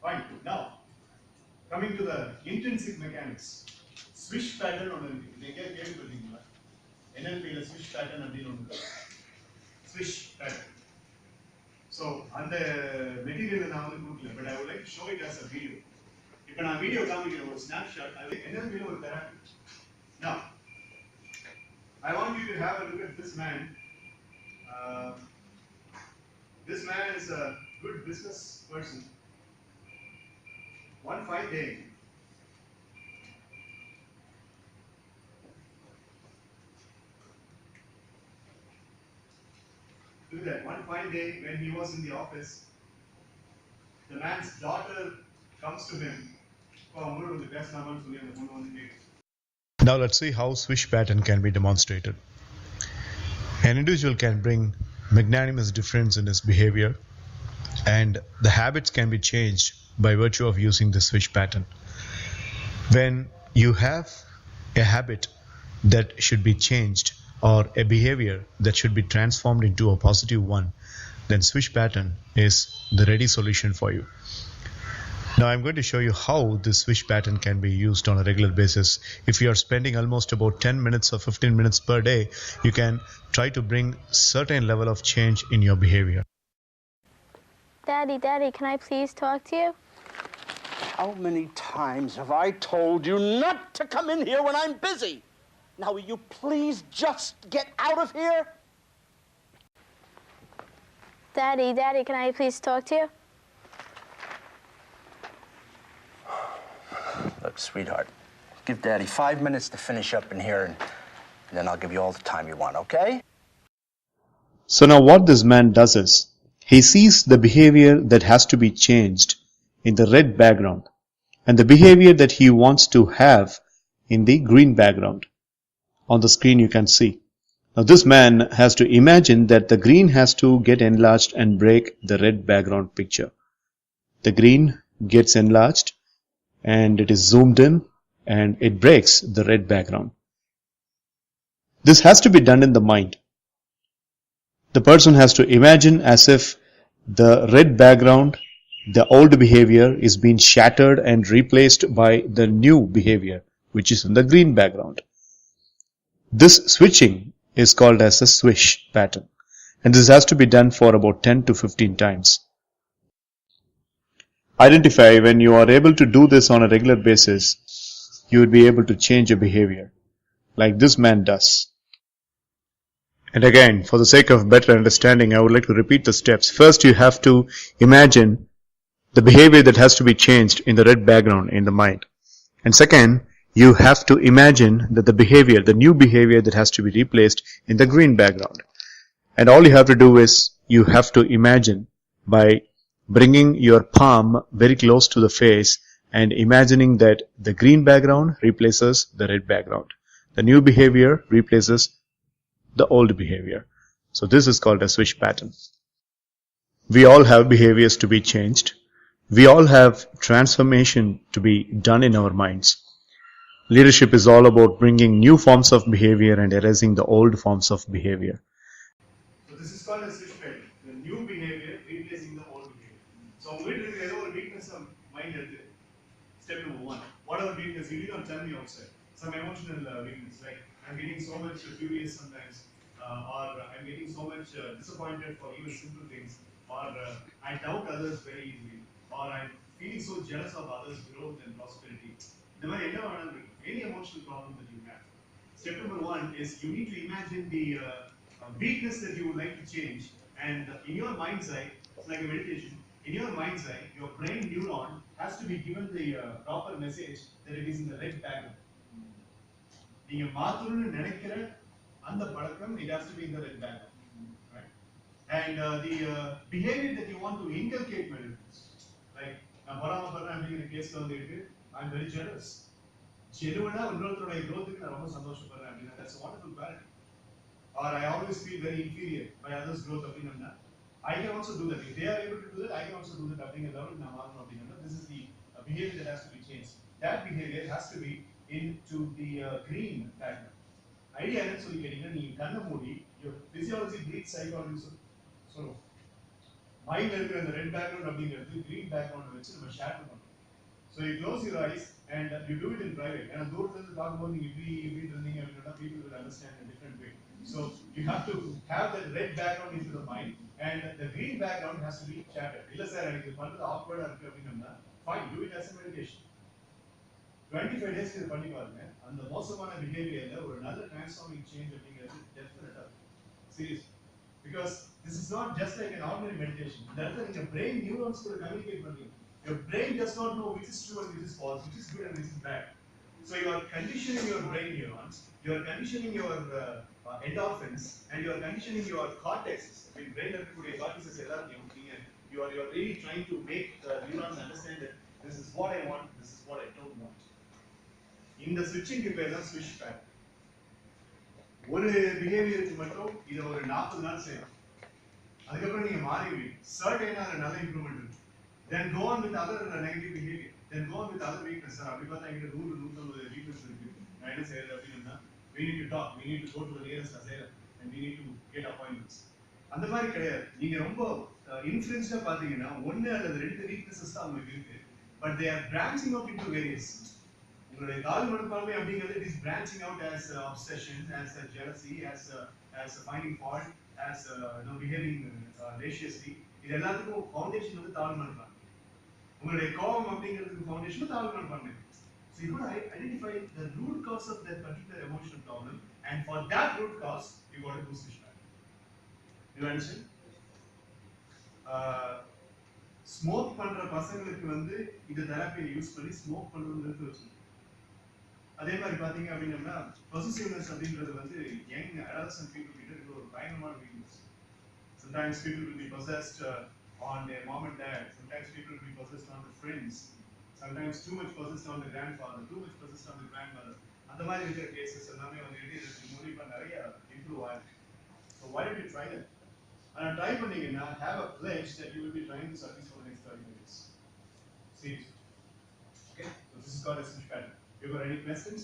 Fine. Now, coming to the intrinsic mechanics. Swish pattern on NLP swish pattern swish pattern. So, on the material but I would like to show it as a video. If I video a snapshot, I will NLP therapy. Now, I want you to have a look at this man. Uh, this man is a good business person. One fine day, look at that. One fine day when he was in the office, the man's daughter comes to him. Now let's see how swish pattern can be demonstrated. An individual can bring magnanimous difference in his behavior, and the habits can be changed by virtue of using the swish pattern. When you have a habit that should be changed or a behavior that should be transformed into a positive one, then swish pattern is the ready solution for you. Now I'm going to show you how this swish pattern can be used on a regular basis. If you are spending almost about 10 minutes or 15 minutes per day, you can try to bring certain level of change in your behavior. Daddy, can I please talk to you? How many times have I told you not to come in here when I'm busy? Now, will you please just get out of here? Daddy, can I please talk to you? Look, sweetheart, give Daddy 5 minutes to finish up in here, and then I'll give you all the time you want, okay? So now what this man does is, he sees the behavior that has to be changed in the red background and the behavior that he wants to have in the green background. On the screen you can see. Now this man has to imagine that the green has to get enlarged and break the red background picture. The green gets enlarged and it is zoomed in and it breaks the red background. This has to be done in the mind. The person has to imagine as if the red background, the old behavior is being shattered and replaced by the new behavior, which is in the green background. This switching is called as a swish pattern, and this has to be done for about 10 to 15 times. Identify when you are able to do this on a regular basis, you would be able to change your behavior, like this man does. And again, for the sake of better understanding, I would like to repeat the steps. First, you have to imagine the behavior that has to be changed in the red background in the mind. And second, you have to imagine that the behavior, the new behavior that has to be replaced in the green background. And all you have to do is, you have to imagine by bringing your palm very close to the face and imagining that the green background replaces the red background. The new behavior replaces the old behavior. So this is called a swish pattern. We all have behaviors to be changed. We all have transformation to be done in our minds. Leadership is all about bringing new forms of behavior and erasing the old forms of behavior. So this is called a swish pattern. The new behavior replacing the old behavior. So we will a weakness of mind. Step number one. What are weakness? You don't tell me outside. Some emotional weakness, like I'm getting so much furious sometimes, or I'm getting so much disappointed for even simple things, or I doubt others very easily, or I'm feeling so jealous of others' growth and prosperity. Any emotional problem that you have. Step number one is you need to imagine the weakness that you would like to change, and in your mind's eye, it's like a meditation. In your mind's eye, your brain neuron has to be given the proper message that it is in the red background. நீங்க மாத்தணும்னு நினைக்கிற அந்த பழக்கம், it has to be in the red background, right? And the behavior that you want to inculcate mindfulness, like நான் பொறாமைப்படுறேன் அப்படிங்கிற கேஸ்ல வந்துட்டு I'm very jealous. ஜெனுவனா இன்னொருத்தரோட growthக்கு நான் ரொம்ப சந்தோஷப்படுறேன் அப்படின்னா that's a wonderful quality. Or I always feel very inferior by others' growth அப்படின்னா I can also do that. If they are able to do that, I can also do that அப்படிங்கிற லெவலுக்கு நான் மாறணும் அப்படின்னா this is the behavior that has to be changed. That behavior has to be into the green background. Idea என்னன்னு சொல்லி கேட்டீங்கன்னா, நீங்க கண்ணை மூடி your physiology breeds psychology சொல்லுவோம். மைண்ட்ல இருக்கிற அந்த ரெட் பேக்ரவுண்ட் அப்படிங்கிறது கிரீன் பேக்ரவுண்ட் வச்சு நம்ம ஷேர் பண்ணணும். So you close your eyes and you do it in private. ஏன்னா தூரத்துல இருந்து பார்க்கும்போது நீங்க இப்படி இருந்தீங்க அப்படின்னா people will understand in a different way. So you have to have that red background into the mind and the green background has to be shattered. இல்ல sir எனக்கு பண்றது ஆக்வர்டா இருக்கு அப்படின்னா fine, do it as a meditation. 25 days இது பண்ணி பாருங்க. அந்த மோசமான பிஹேவியர்ல ஒரு நல்ல டிரான்ஸ்ஃபார்மிங் சேஞ்ச் அப்படிங்கிறது டெஃபினட்டா serious. Because this is not just like an ordinary meditation. இந்த இடத்துல நீங்க brain neurons கூட communicate பண்றீங்க. Your brain does not know which is true and which is false, which is good and which is bad. So you are conditioning your brain neurons, you are conditioning your endorphins, and you are conditioning your cortexes. I mean, brain இருக்கக்கூடிய cortexes எல்லாத்தையும் you are really trying to make neurons understand that this is what I want, this is what I don't want. இந்த switching க்கு பேர் தான் swish pattern. ஒரு பிஹேவியருக்கு மட்டும் இத ஒரு 40 நாள் செய்யணும். அதுக்கப்புறம் நீங்க மாறிடுவீங்க. சர்டைனா அதுல நல்ல இம்ப்ரூவ்மெண்ட் இருக்கு. Then go on with other negative behavior. Then go on with other weakness. Sir, அப்படி பார்த்தா எங்க 100 weakness இருக்கு. நான் என்ன செய்யறது அப்படின்னா we need to talk, we need to go to the nearest asylum and we need to get appointments. அந்த மாதிரி கிடையாது. நீங்க ரொம்ப இன்ஃப்ளூயன்ஸ்டா பாத்தீங்கன்னா ஒன்னு அல்லது ரெண்டு வீக்னஸஸ் தான் உங்களுக்கு இருக்கு. But they are branching out into various. உங்களுடைய கால் மனப்பான்மை அப்படிங்கிறது it is branching out as obsession, as jealousy, as finding fault, as behaving raciously. இது எல்லாத்துக்கும் ஃபவுண்டேஷன் வந்து தாழ்வு மனப்பான்மை. உங்களுடைய கோபம் அப்படிங்கிறதுக்கு ஃபவுண்டேஷன் தாழ்வு மனப்பான்மை. So you got to identify the root cause of that particular emotional problem, and for that root cause you got to do Swish pattern. You understand? Smoke பண்ற பசங்களுக்கு வந்து இந்த தெரப்பியை யூஸ் பண்ணி ஸ்மோக் பண்றது நிறுத்தி வச்சிருக்கோம். அதே மாதிரி பாத்தீங்க அப்படின்னா பொசசிவ்னஸ் அப்படின்றது வந்து யங் அடல்சன்ட் பீப்புள் கிட்ட இருக்கிற ஒரு பயங்கரமான weakness. Sometimes people will be possessed on their mom and dad. Sometimes people will be possessed on the friends. Sometimes too much possessed on the grandfather, too much possessed on the grandmother. அந்த மாதிரி இருக்கிற cases எல்லாமே வந்து இருக்கு மூலியமா நிறைய improve ஆயிருக்கு. So why don't you try that? And try பண்ணீங்கன்னா have a pledge that you will be trying this at least for the next 30 minutes. Seriously. Okay? So this is called a Swish pattern. You got any questions?